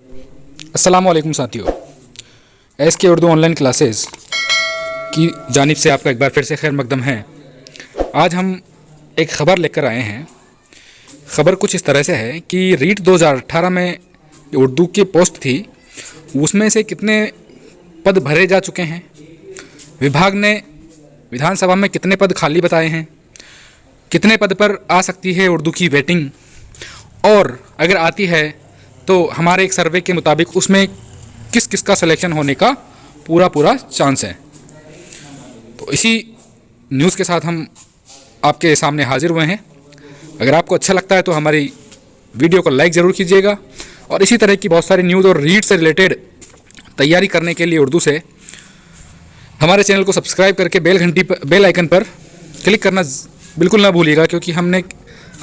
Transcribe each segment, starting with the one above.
अस्सलाम वालेकुम साथियों, एस के उर्दू ऑनलाइन क्लासेस की जानिब से आपका एक बार फिर से खैर मकदम है। आज हम एक ख़बर लेकर आए हैं। ख़बर कुछ इस तरह से है कि रीट 2018 में उर्दू की पोस्ट थी, उसमें से कितने पद भरे जा चुके हैं, विभाग ने विधानसभा में कितने पद खाली बताए हैं, कितने पद पर आ सकती है उर्दू की वेटिंग, और अगर आती है तो हमारे एक सर्वे के मुताबिक उसमें किस किस का सिलेक्शन होने का पूरा चांस है। तो इसी न्यूज़ के साथ हम आपके सामने हाजिर हुए हैं। अगर आपको अच्छा लगता है तो हमारी वीडियो को लाइक ज़रूर कीजिएगा, और इसी तरह की बहुत सारी न्यूज़ और रीड से रिलेटेड तैयारी करने के लिए उर्दू से हमारे चैनल को सब्सक्राइब करके बेल आइकन पर क्लिक करना बिल्कुल ना भूलिएगा, क्योंकि हमने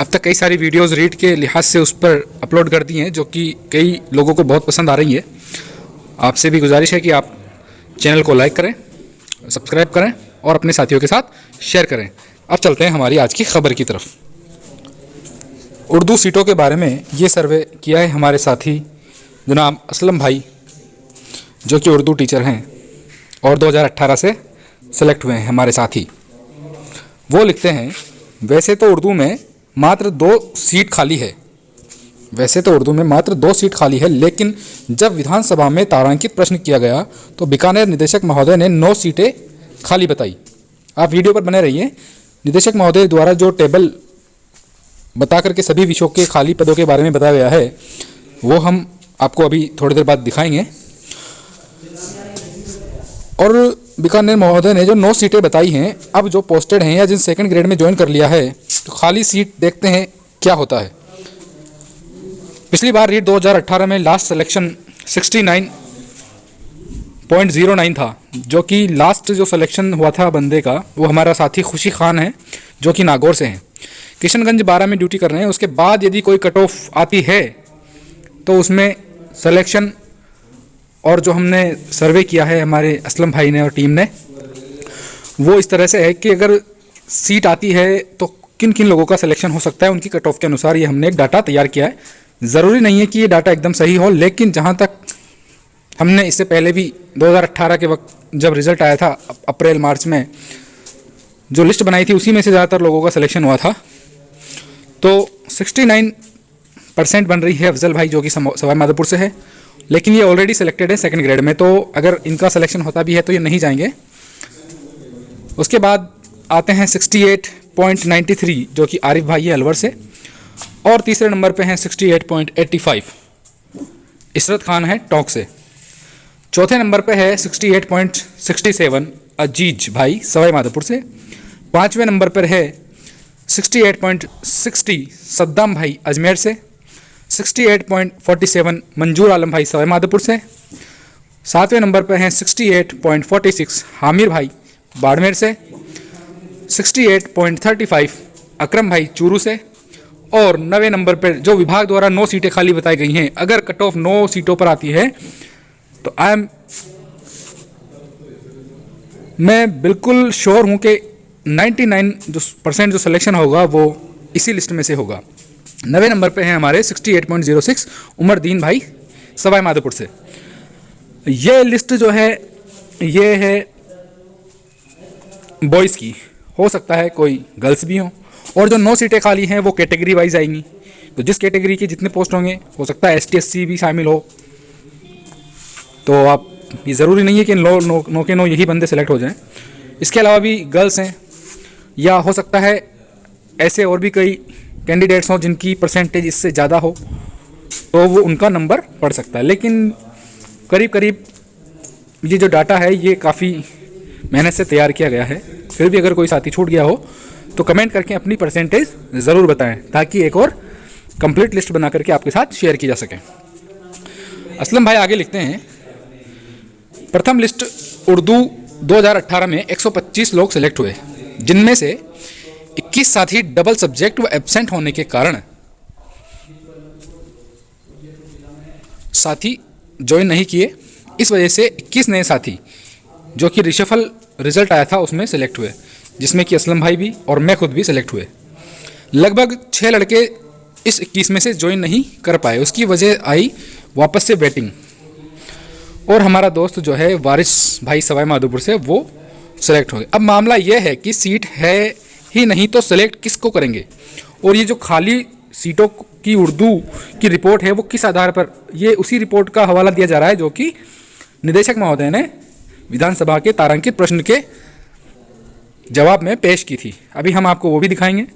अब तक कई सारी वीडियोस रीड के लिहाज से उस पर अपलोड कर दी हैं जो कि कई लोगों को बहुत पसंद आ रही है। आपसे भी गुजारिश है कि आप चैनल को लाइक करें, सब्सक्राइब करें और अपने साथियों के साथ शेयर करें। अब चलते हैं हमारी आज की खबर की तरफ। उर्दू सीटों के बारे में ये सर्वे किया है हमारे साथी जनाब असलम भाई, जो कि उर्दू टीचर हैं और 2018 से सेलेक्ट हुए हैं हमारे साथी। वो लिखते हैं, वैसे तो उर्दू में मात्र 2 सीट खाली है, लेकिन जब विधानसभा में तारांकित प्रश्न किया गया तो बीकानेर निदेशक महोदय ने 9 सीटें खाली बताई। आप वीडियो पर बने रहिए। निदेशक महोदय द्वारा जो टेबल बता करके सभी विषयों के खाली पदों के बारे में बताया गया है, वो हम आपको अभी थोड़ी देर बाद दिखाएंगे। और बीकानेर महोदय ने जो 9 सीटें बताई हैं, अब जो पोस्टेड हैं या जिन सेकंड ग्रेड में ज्वाइन कर लिया है, तो खाली सीट देखते हैं क्या होता है। पिछली बार रीट 2018 में लास्ट सिलेक्शन 69.09 था, जो कि लास्ट जो सिलेक्शन हुआ था बंदे का, वो हमारा साथी खुशी खान है, जो कि नागौर से हैं, किशनगंज 12 में ड्यूटी कर रहे हैं। उसके बाद यदि कोई कट ऑफ आती है तो उसमें सिलेक्शन, और जो हमने सर्वे किया है हमारे असलम भाई ने और टीम ने, वो इस तरह से है कि अगर सीट आती है तो किन किन लोगों का सिलेक्शन हो सकता है, उनकी कट ऑफ के अनुसार ये हमने एक डाटा तैयार किया है। ज़रूरी नहीं है कि ये डाटा एकदम सही हो, लेकिन जहाँ तक हमने इससे पहले भी 2018 के वक्त जब रिज़ल्ट आया था अप्रैल मार्च में, जो लिस्ट बनाई थी उसी में से ज़्यादातर लोगों का सिलेक्शन हुआ था। तो 69% बन रही है अफजल भाई, जो कि सवाई माधोपुर से है, लेकिन ये ऑलरेडी सिलेक्टेड है सेकंड ग्रेड में, तो अगर इनका सिलेक्शन होता भी है तो ये नहीं जाएंगे। उसके बाद आते हैं 68.93, जो कि आरिफ भाई है अलवर से, और तीसरे नंबर पे हैं 68.85 इशरत खान है टोंक से। चौथे नंबर पे है 68.67 अजीज भाई सवाई माधोपुर से। 5वें नंबर पर है 68.60 सद्दाम भाई अजमेर से। 68.47 मंजूर आलम भाई सवाई माधोपुर से। 7वें नंबर पर हैं 68.46 हामिर भाई बाड़मेर से। 68.35 अकरम भाई चूरू से। और 9वें नंबर पर जो विभाग द्वारा 9 सीटें खाली बताई गई हैं, अगर कट ऑफ 9 सीटों पर आती है तो मैं बिल्कुल श्योर हूँ कि 99% जो सिलेक्शन होगा वो इसी लिस्ट में से होगा। 9वें नंबर पे हैं हमारे 68.06 उमरदीन भाई सवाई माधोपुर से। ये लिस्ट जो है ये है बॉयज़ की, हो सकता है कोई गर्ल्स भी हों, और जो 9 सीटें खाली हैं वो कैटेगरी वाइज आएंगी। तो जिस कैटेगरी के जितने पोस्ट होंगे, हो सकता है ST SC भी शामिल हो, तो आप ये ज़रूरी नहीं है कि 9 के 9 यही बंदे सेलेक्ट हो जाएं। इसके अलावा भी गर्ल्स हैं, या हो सकता है ऐसे और भी कई कैंडिडेट्स हों जिनकी परसेंटेज इससे ज़्यादा हो, तो वो उनका नंबर पड़ सकता है। लेकिन करीब ये जो डाटा है ये काफ़ी मेहनत से तैयार किया गया है। फिर भी अगर कोई साथी छूट गया हो तो कमेंट करके अपनी परसेंटेज ज़रूर बताएं, ताकि एक और कंप्लीट लिस्ट बना करके आपके साथ शेयर की जा सके। असलम भाई आगे लिखते हैं, प्रथम लिस्ट उर्दू 2018 में 125 लोग सेलेक्ट हुए, जिनमें से 21 साथी डबल सब्जेक्ट व एब्सेंट होने के कारण साथी ज्वाइन नहीं किए। इस वजह से 21 नए साथी जो कि रिशफल रिजल्ट आया था उसमें सेलेक्ट हुए, जिसमें कि असलम भाई भी और मैं खुद भी सेलेक्ट हुए। लगभग 6 लड़के इस 21 में से ज्वाइन नहीं कर पाए। उसकी वजह आई वापस से वेटिंग। और हमारा दोस्त जो है वारिस भाई सवाई माधोपुर से, वो सेलेक्ट हो गए। अब मामला यह है कि सीट है ही नहीं तो सेलेक्ट किसको करेंगे, और ये जो खाली सीटों की उर्दू की रिपोर्ट है वो किस आधार पर, ये उसी रिपोर्ट का हवाला दिया जा रहा है जो कि निदेशक महोदय ने विधानसभा के तारांकित प्रश्न के जवाब में पेश की थी। अभी हम आपको वो भी दिखाएंगे।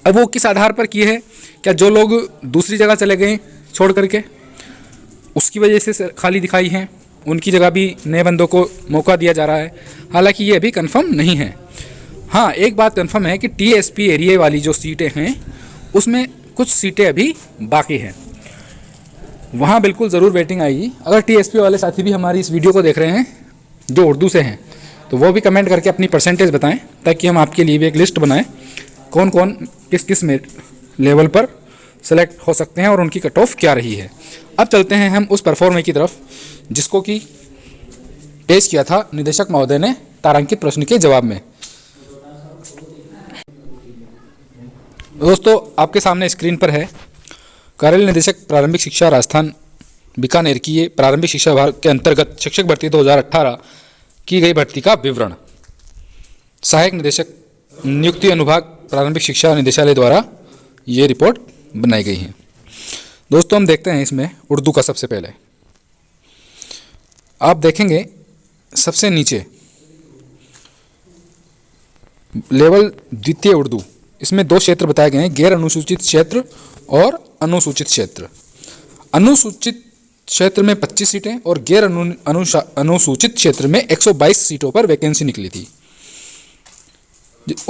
अब वो किस आधार पर की है, क्या जो लोग दूसरी जगह चले गए छोड़ करके उसकी वजह से खाली दिखाई हैं, उनकी जगह भी नए बंदों को मौका दिया जा रहा है। हालांकि ये अभी कंफर्म नहीं है। हाँ, एक बात कंफर्म है कि टीएसपी एरिया वाली जो सीटें हैं उसमें कुछ सीटें अभी बाकी हैं, वहाँ बिल्कुल ज़रूर वेटिंग आएगी। अगर टीएसपी वाले साथी भी हमारी इस वीडियो को देख रहे हैं जो उर्दू से हैं, तो वो भी कमेंट करके अपनी परसेंटेज बताएं, ताकि हम आपके लिए भी एक लिस्ट बनाएं कौन कौन किस किस लेवल पर सेलेक्ट हो सकते हैं और उनकी कट ऑफ क्या रही है। अब चलते हैं हम उस परफॉर्मे की तरफ जिसको कि पेश किया था निदेशक महोदय ने तारांकित प्रश्न के जवाब में। दोस्तों, आपके सामने स्क्रीन पर है कार्यालय निदेशक प्रारंभिक शिक्षा राजस्थान बीकानेर की ये प्रारंभिक शिक्षा विभाग के अंतर्गत शिक्षक भर्ती 2018 की गई भर्ती का विवरण। सहायक निदेशक नियुक्ति अनुभाग प्रारंभिक शिक्षा निदेशालय द्वारा ये रिपोर्ट बनाई गई है। दोस्तों, हम देखते हैं इसमें उर्दू का। सबसे पहले आप देखेंगे सबसे नीचे लेवल द्वितीय उर्दू, इसमें 2 क्षेत्र बताए गए हैं, गैर अनुसूचित क्षेत्र और अनुसूचित क्षेत्र। अनुसूचित क्षेत्र में 25 सीटें और गैर अनुसूचित क्षेत्र में 122 सीटों पर वैकेंसी निकली थी,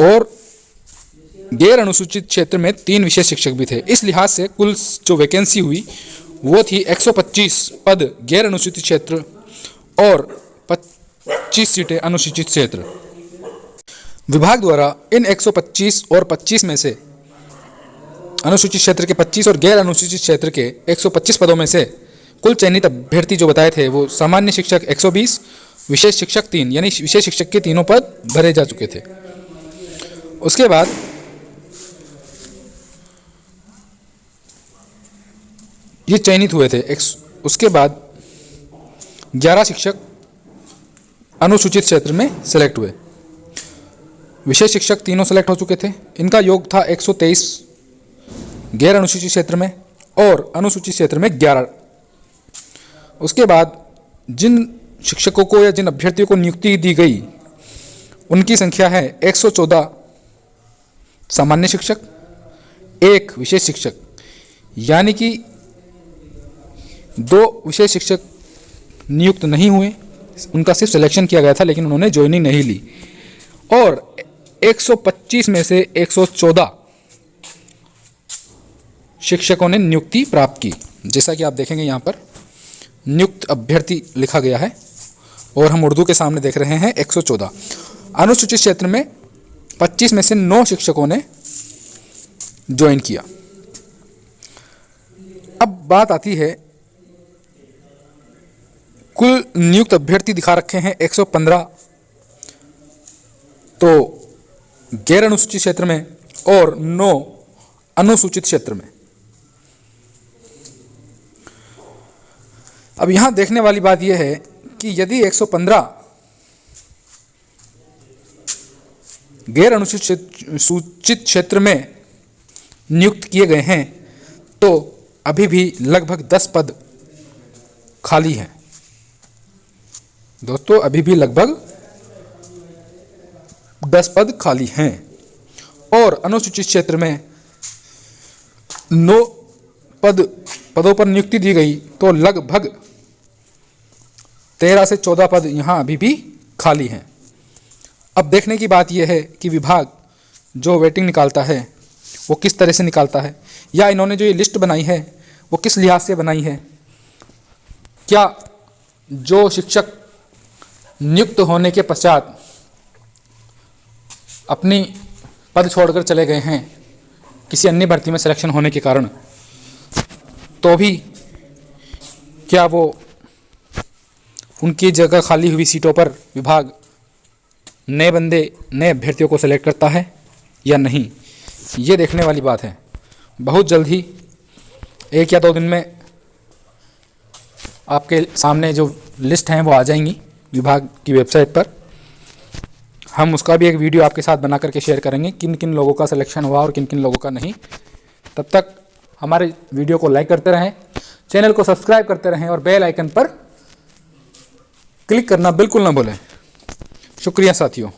और गैर अनुसूचित क्षेत्र में 3 विशेष शिक्षक भी थे। इस लिहाज से कुल जो वैकेंसी हुई वो थी 125 पद गैर अनुसूचित क्षेत्र और 25 सीटें अनुसूचित क्षेत्र। विभाग द्वारा इन 125 और 25 में से अनुसूचित क्षेत्र के 25 और गैर अनुसूचित क्षेत्र के 125 पदों में से कुल चयनित अभ्यर्थी जो बताए थे वो सामान्य शिक्षक 120, विशेष शिक्षक 3, यानी विशेष शिक्षक के तीनों पद भरे जा चुके थे। उसके बाद ये चयनित हुए थे। उसके बाद 11 शिक्षक अनुसूचित क्षेत्र में सेलेक्ट हुए। विशेष शिक्षक तीनों सेलेक्ट हो चुके थे। इनका योग था 123 गैर अनुसूचित क्षेत्र में और अनुसूचित क्षेत्र में 11। उसके बाद जिन शिक्षकों को या जिन अभ्यर्थियों को नियुक्ति दी गई उनकी संख्या है 114 सामान्य शिक्षक, 1 विशेष शिक्षक, यानी कि 2 विशेष शिक्षक नियुक्त नहीं हुए, उनका सिर्फ सिलेक्शन किया गया था लेकिन उन्होंने ज्वाइनिंग नहीं ली, और 125 में से 114 शिक्षकों ने नियुक्ति प्राप्त की। जैसा कि आप देखेंगे यहाँ पर नियुक्त अभ्यर्थी लिखा गया है और हम उर्दू के सामने देख रहे हैं 114। अनुसूचित क्षेत्र में 25 में से 9 शिक्षकों ने ज्वाइन किया। अब बात आती है, कुल नियुक्त अभ्यर्थी दिखा रखे हैं 115, तो गैर अनुसूचित क्षेत्र में और 9 अनुसूचित क्षेत्र में। अब यहां देखने वाली बात यह है कि यदि 115 गैर अनुसूचित क्षेत्र में नियुक्त किए गए हैं तो अभी भी लगभग 10 पद खाली हैं। दोस्तों, अभी भी लगभग 10 पद खाली हैं और अनुसूचित क्षेत्र में 9 पदों पर नियुक्ति दी गई, तो लगभग 13 से 14 पद यहाँ अभी भी खाली हैं। अब देखने की बात यह है कि विभाग जो वेटिंग निकालता है वो किस तरह से निकालता है, या इन्होंने जो ये लिस्ट बनाई है वो किस लिहाज से बनाई है। क्या जो शिक्षक नियुक्त होने के पश्चात अपनी पद छोड़कर चले गए हैं किसी अन्य भर्ती में सिलेक्शन होने के कारण, तो भी क्या वो उनकी जगह खाली हुई सीटों पर विभाग नए अभ्यर्थियों को सेलेक्ट करता है या नहीं, ये देखने वाली बात है। बहुत जल्द ही 1 या 2 दिन में आपके सामने जो लिस्ट हैं वो आ जाएंगी विभाग की वेबसाइट पर। हम उसका भी एक वीडियो आपके साथ बना करके शेयर करेंगे, किन किन लोगों का सिलेक्शन हुआ और किन किन लोगों का नहीं। तब तक हमारे वीडियो को लाइक करते रहें, चैनल को सब्सक्राइब करते रहें और बेल आइकन पर क्लिक करना बिल्कुल ना भूलें। शुक्रिया साथियों।